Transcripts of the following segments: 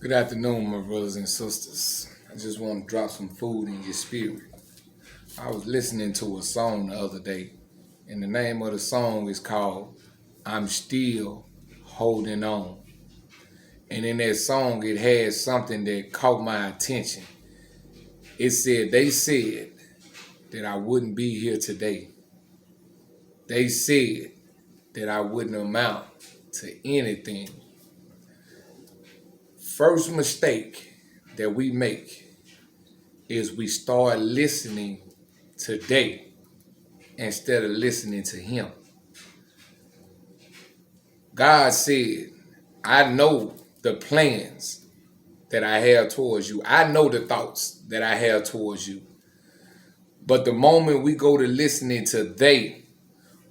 Good afternoon, my brothers and sisters. I just want to drop some food in your spirit. I was listening to a song the other day, and the name of the song is called I'm Still Holding On. And in that song, it had something that caught my attention. It said, they said that I wouldn't be here today. They said that I wouldn't amount to anything. First mistake that we make is we start listening today instead of listening to him. God said, I know the plans that I have towards you. I know the thoughts that I have towards you. But the moment we go to listening to they,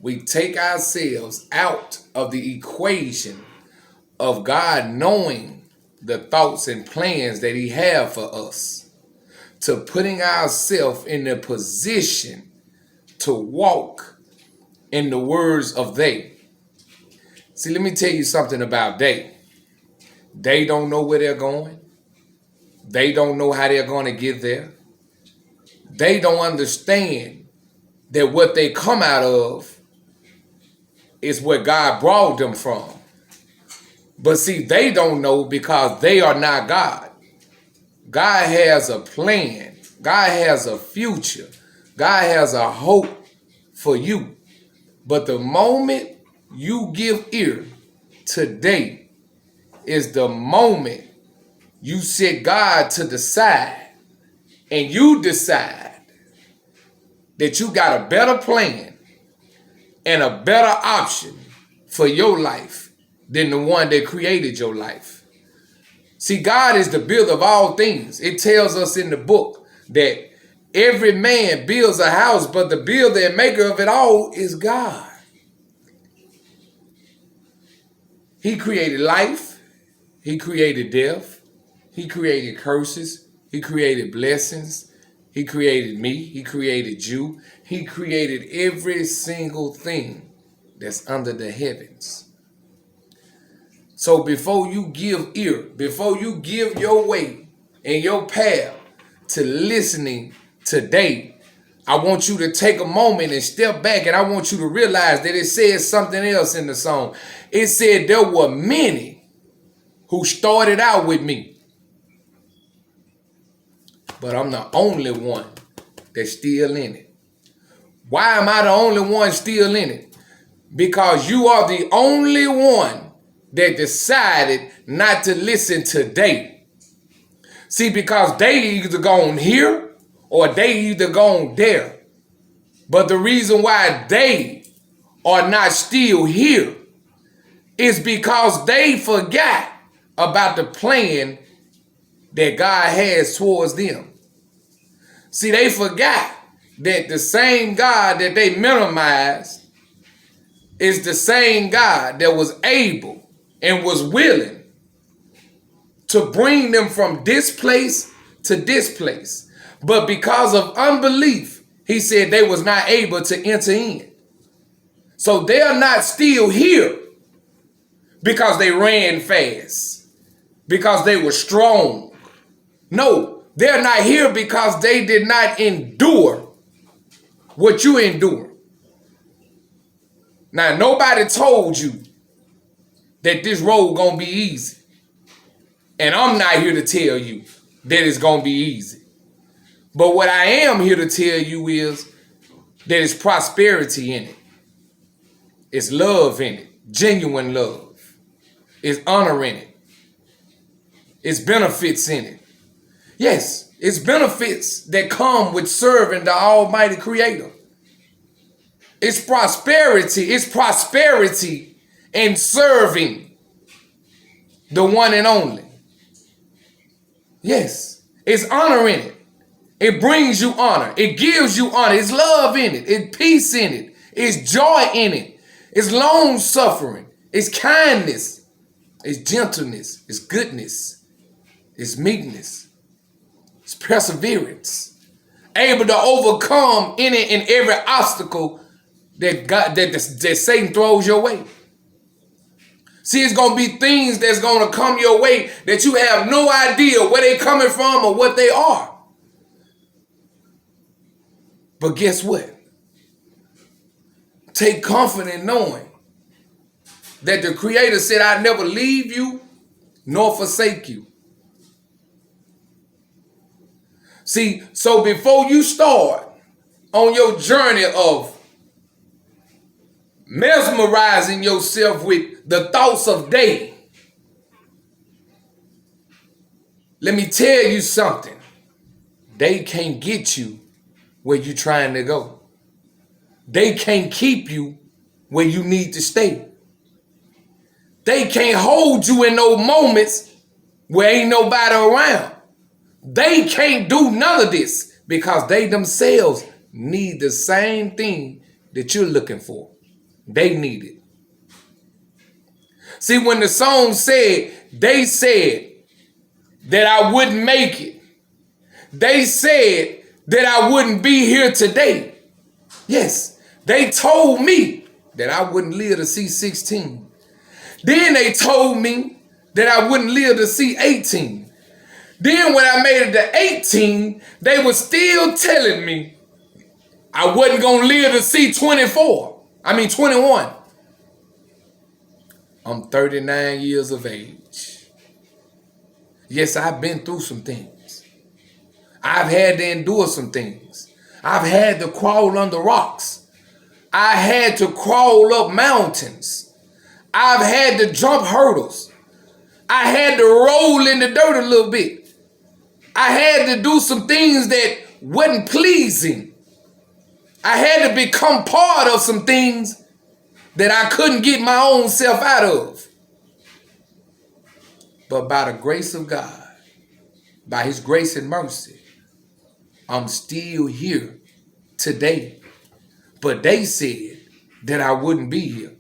we take ourselves out of the equation of God knowing the thoughts and plans that he have for us, to putting ourselves in the position to walk in the words of they. See, let me tell you something about they. They don't know where they're going. They don't know how they're going to get there. They don't understand that what they come out of is where God brought them from. But see, they don't know because they are not God. God has a plan. God has a future. God has a hope for you. But the moment you give ear today is the moment you set God to the side and you decide that you got a better plan and a better option for your life than the one that created your life. See, God is the builder of all things. It tells us in the book that every man builds a house, but the builder and maker of it all is God. He created life. He created death. He created curses. He created blessings. He created me. He created you. He created every single thing that's under the heavens. So before you give ear, before you give your way and your path to listening today, I want you to take a moment and step back, and I want you to realize that it says something else in the song. It said there were many who started out with me, but I'm the only one that's still in it. Why am I the only one still in it? Because you are the only one that decided not to listen today. See, because they either gone here or they either gone there. But the reason why they are not still here is because they forgot about the plan that God has towards them. See, they forgot that the same God that they minimized is the same God that was able and was willing to bring them from this place to this place. But because of unbelief, he said they was not able to enter in. So they are not still here because they ran fast, because they were strong. No, they're not here because they did not endure what you endure. Now, nobody told you that this road gonna be easy. And I'm not here to tell you that it's gonna be easy. But what I am here to tell you is that it's prosperity in it. It's love in it, genuine love. It's honor in it. It's benefits in it. Yes, it's benefits that come with serving the Almighty Creator. It's prosperity. It's prosperity in serving the one and only. Yes, it's honor in it. It brings you honor. It gives you honor. It's love in it. It's peace in it. It's joy in it. It's long suffering. It's kindness. It's gentleness. It's goodness. It's meekness. It's perseverance. Able to overcome any and every obstacle that Satan throws your way. See, it's going to be things that's going to come your way that you have no idea where they coming from or what they are. But guess what? Take comfort in knowing that the Creator said, I never leave you nor forsake you. See, so before you start on your journey of mesmerizing yourself with the thoughts of day, let me tell you something. They can't get you where you're trying to go. They can't keep you where you need to stay. They can't hold you in those moments where ain't nobody around. They can't do none of this because they themselves need the same thing that you're looking for. They need it. See, when the song said, they said that I wouldn't make it. They said that I wouldn't be here today. Yes, they told me that I wouldn't live to see 16. Then they told me that I wouldn't live to see 18. Then when I made it to 18, they were still telling me I wasn't going to live to see 21. I'm 39 years of age. Yes, I've been through some things. I've had to endure some things. I've had to crawl under rocks. I had to crawl up mountains. I've had to jump hurdles. I had to roll in the dirt a little bit. I had to do some things that wasn't pleasing. I had to become part of some things that I couldn't get my own self out of. But by the grace of God, by his grace and mercy, I'm still here today. But they said that I wouldn't be here.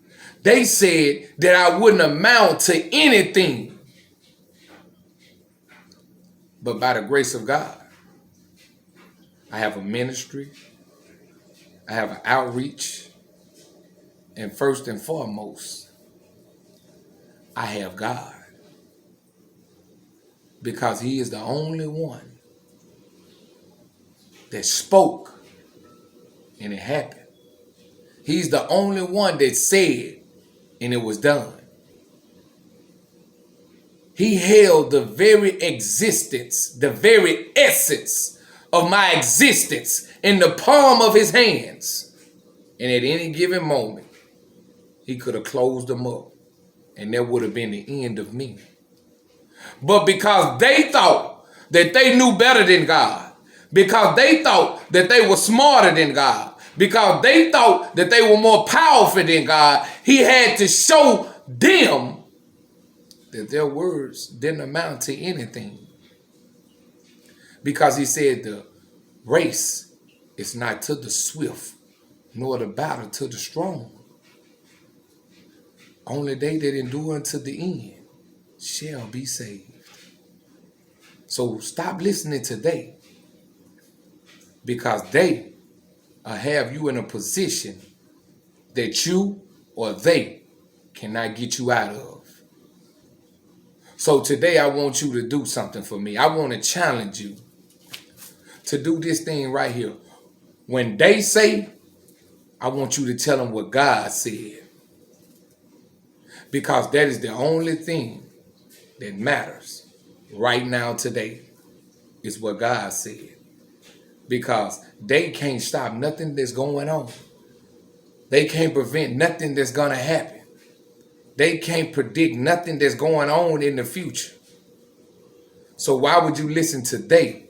They said that I wouldn't amount to anything. But by the grace of God, I have a ministry, I have an outreach, and first and foremost, I have God. Because he is the only one that spoke and it happened. He's the only one that said and it was done. He held the very existence, the very essence of my existence in the palm of his hands. And at any given moment, he could have closed them up and that would have been the end of me. But because they thought that they knew better than God, because they thought that they were smarter than God, because they thought that they were more powerful than God, he had to show them that their words didn't amount to anything. Because he said the race is not to the swift, nor the battle to the strong. Only they that endure unto the end shall be saved. So stop listening to they, because they have you in a position that you or they cannot get you out of. So today I want you to do something for me. I want to challenge you to do this thing right here. When they say, I want you to tell them what God said. Because that is the only thing that matters right now today is what God said. Because they can't stop nothing that's going on. They can't prevent nothing that's going to happen. They can't predict nothing that's going on in the future. So why would you listen today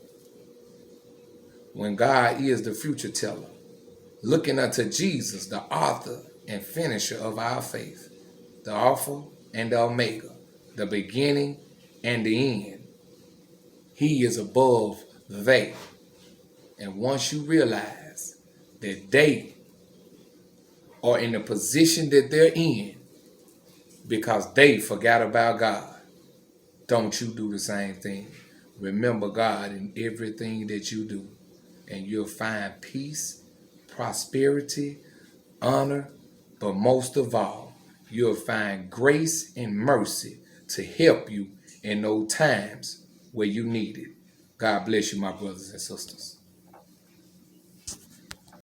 when God is the future teller, looking unto Jesus, the author and finisher of our faith, the Alpha and the Omega, the beginning and the end? He is above they. And once you realize that they are in the position that they're in because they forgot about God, don't you do the same thing. Remember God in everything that you do, and you'll find peace, prosperity, honor, but most of all, you'll find grace and mercy to help you in those times where you need it. God bless you, my brothers and sisters.